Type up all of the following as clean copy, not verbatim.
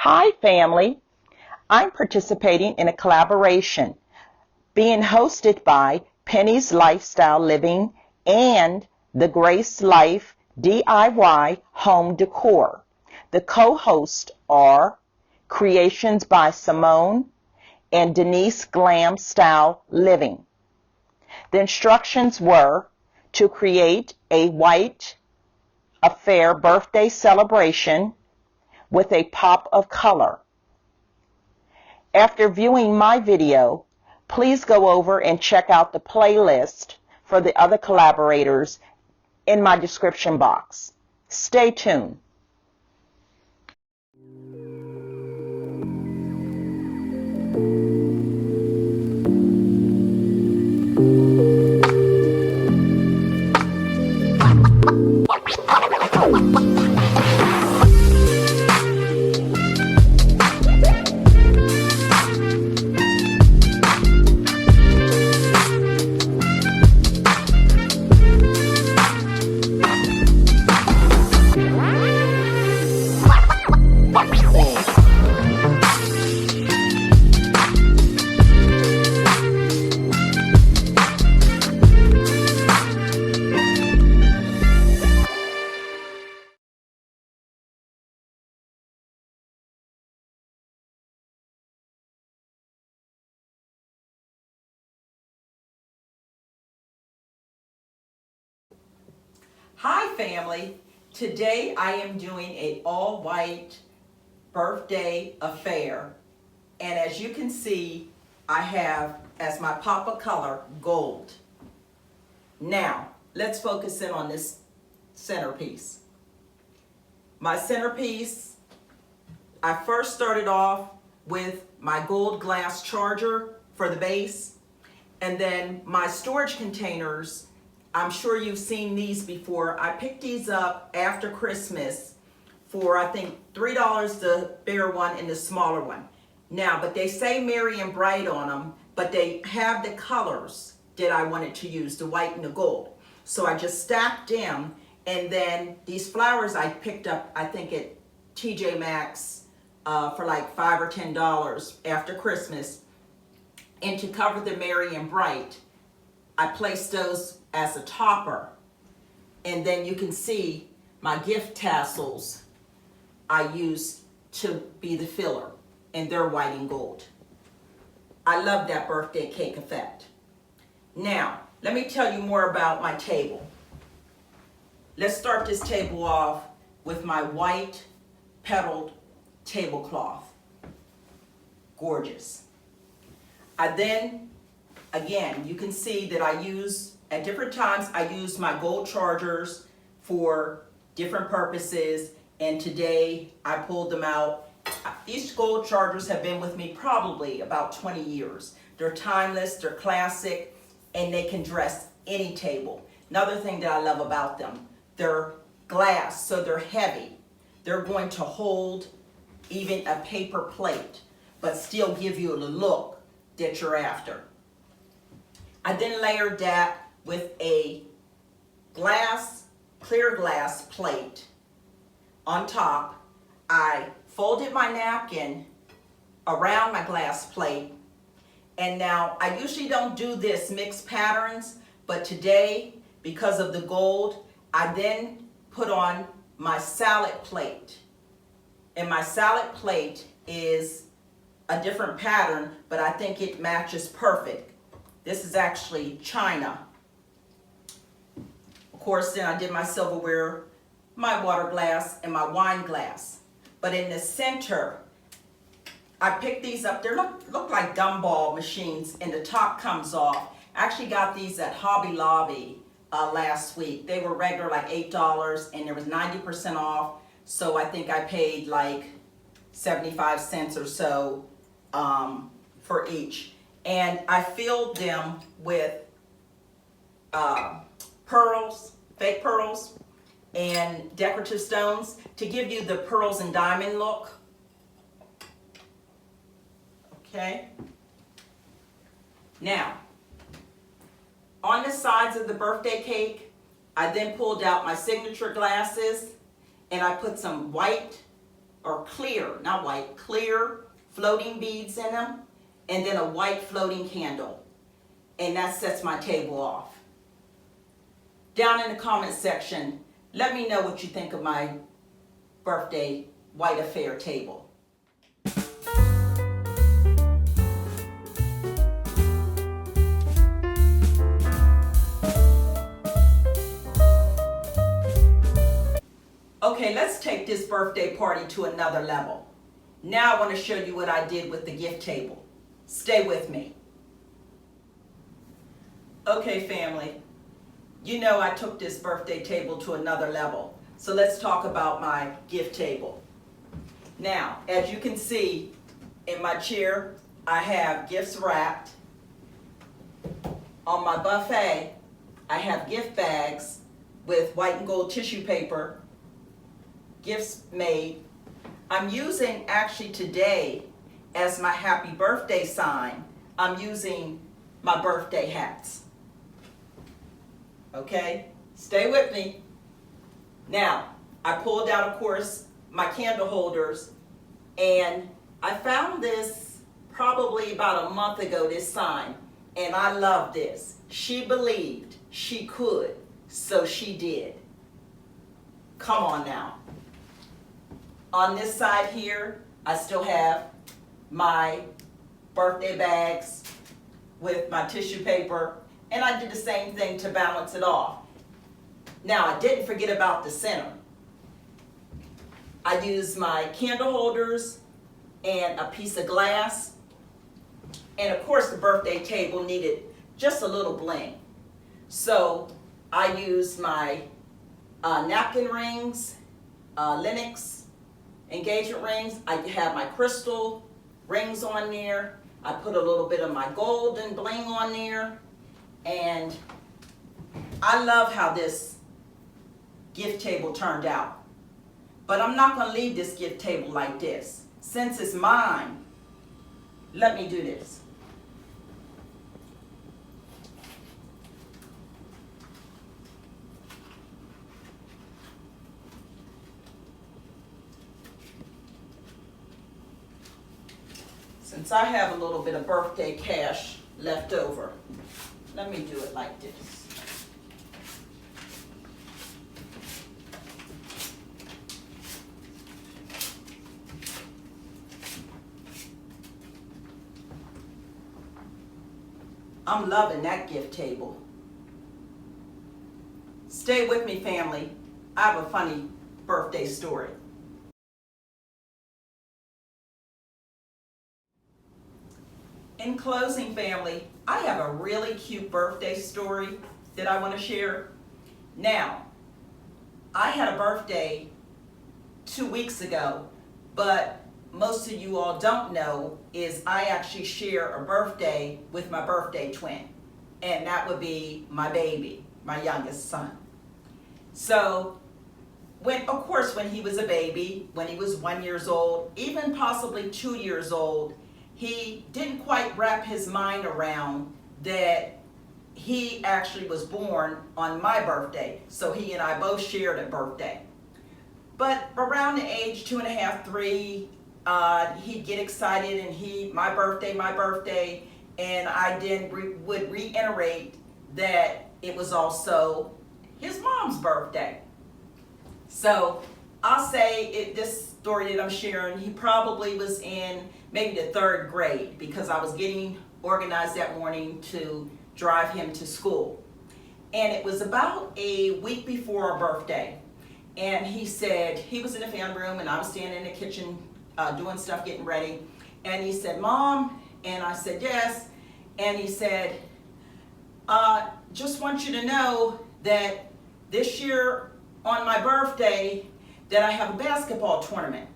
Hi, family. I'm participating in a collaboration being hosted by Penny's Lifestyle Living and the Grace Life DIY Home Decor. The co-hosts are Creations by Simone and Denise Glam Style Living. The instructions were to create a white affair birthday celebration with a pop of color. After viewing my video, please go over and check out the playlist for the other collaborators in my description box. Stay tuned. Hi family, today I am doing an all-white birthday affair, and as you can see I have as my pop of color gold. Now let's focus in on this centerpiece. My centerpiece, I first started off with my gold glass charger for the base, and then my storage containers. I'm sure you've seen these before. I picked these up after Christmas for I think $3, the bigger one and the smaller one. Now, but they say Merry and Bright on them, but they have the colors that I wanted to use, the white and the gold. So I just stacked them, and then these flowers I picked up, I think at TJ Maxx for like $5 or $10 after Christmas. And to cover the Merry and Bright, I placed those as a topper, and then you can see my gift tassels I used to be the filler, and they're white and gold. I love that birthday cake effect. Now let me tell you more about my table. Let's start this table off with my white petaled tablecloth. Gorgeous. Again, you can see that I use, at different times, I use my gold chargers for different purposes, and today I pulled them out. These gold chargers have been with me probably about 20 years. They're timeless, they're classic, and they can dress any table. Another thing that I love about them, they're glass, so they're heavy. They're going to hold even a paper plate, but still give you the look that you're after. I then layered that with a clear glass plate on top. I folded my napkin around my glass plate, and now I usually don't do this mixed patterns, but today, because of the gold, I then put on my salad plate. And my salad plate is a different pattern, but I think it matches perfect. This is actually china. Of course, then I did my silverware, my water glass, and my wine glass. But in the center, I picked these up. They look like gumball machines, and the top comes off. I actually got these at Hobby Lobby last week. They were regular like $8, and there was 90% off. So I think I paid like 75 cents or so for each. And I filled them with pearls, fake pearls, and decorative stones to give you the pearls and diamond look. Okay. Now, on the sides of the birthday cake, I then pulled out my signature glasses, and I put some white or clear, not white, clear floating beads in them, and then a white floating candle. And that sets my table off. Down in the comment section, let me know what you think of my birthday white affair table. Okay, let's take this birthday party to another level. Now I want to show you what I did with the gift table. Stay with me. Okay, family, you know I took this birthday table to another level. So let's talk about my gift table. Now, as you can see in my chair, I have gifts wrapped. On my buffet, I have gift bags with white and gold tissue paper, gifts made. I'm using actually today as my happy birthday sign, I'm using my birthday hats. Okay, stay with me. Now, I pulled out, of course, my candle holders, and I found this probably about a month ago, this sign, and I love this. She believed she could, so she did. Come on now. On this side here, I still have my birthday bags with my tissue paper, and I did the same thing to balance it off. Now, I didn't forget about the center. I used my candle holders and a piece of glass, and of course the birthday table needed just a little bling. So I used my napkin rings, Lennox engagement rings. I have my crystal rings on there. I put a little bit of my gold and bling on there. And I love how this gift table turned out. But I'm not going to leave this gift table like this. Since it's mine, let me do this. Since I have a little bit of birthday cash left over, let me do it like this. I'm loving that gift table. Stay with me, family. I have a funny birthday story. In closing, family, I have a really cute birthday story that I want to share. Now, I had a birthday 2 weeks ago, but most of you all don't know is I actually share a birthday with my birthday twin, and that would be my baby, my youngest son. So, of course, when he was a baby, when he was 1 year old, even possibly 2 years old, he didn't quite wrap his mind around that he actually was born on my birthday. So he and I both shared a birthday. But around the age 2.5, 3, he'd get excited and my birthday, and I then would reiterate that it was also his mom's birthday. So I'll say this story that I'm sharing, he probably was in maybe the 3rd grade because I was getting organized that morning to drive him to school. And it was about a week before our birthday. And he said, he was in the family room and I was standing in the kitchen doing stuff, getting ready. And he said, "Mom," and I said, "Yes." And he said, "Just want you to know that this year on my birthday that I have a basketball tournament."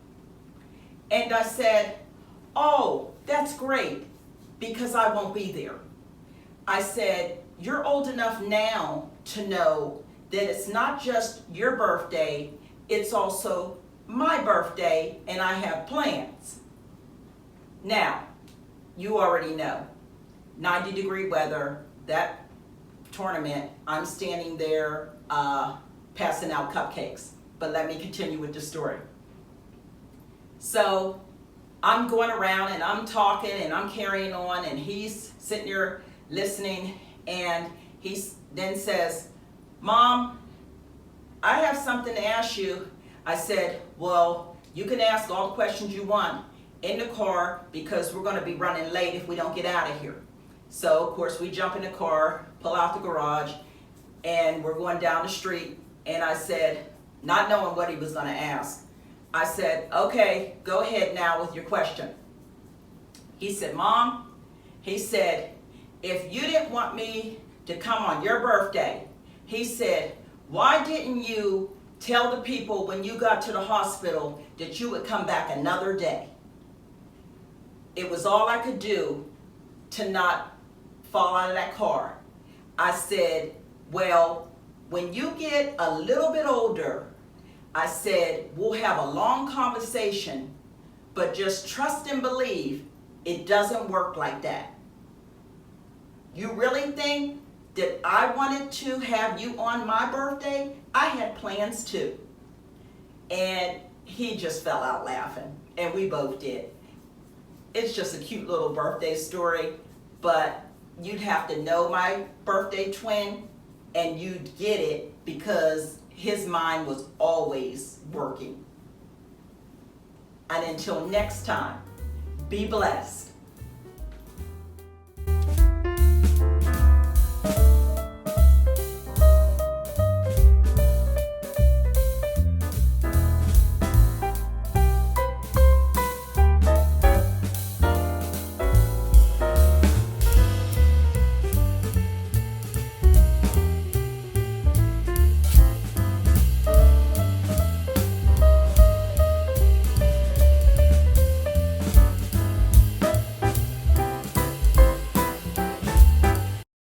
And I said, "Oh, that's great, because I won't be there." I said, "You're old enough now to know that it's not just your birthday, it's also my birthday, and I have plans." Now, you already know, 90-degree weather, that tournament, I'm standing there passing out cupcakes. But let me continue with the story. So I'm going around and I'm talking and I'm carrying on, and he's sitting there listening, and he then says, Mom, I have something to ask you. I said, well, you can ask all the questions you want in the car because we're going to be running late if we don't get out of here. So, of course, we jump in the car, pull out the garage, and we're going down the street. And I said, not knowing what he was going to ask, I said, okay, go ahead now with your question. He said, Mom, he said, if you didn't want me to come on your birthday, he said, why didn't you tell the people when you got to the hospital that you would come back another day? It was all I could do to not fall out of that car. I said, well, when you get a little bit older, I said, we'll have a long conversation, but just trust and believe it doesn't work like that. You really think that I wanted to have you on my birthday? I had plans too. And he just fell out laughing, and we both did. It's just a cute little birthday story, but you'd have to know my birthday twin and you'd get it because his mind was always working. And until next time, be blessed.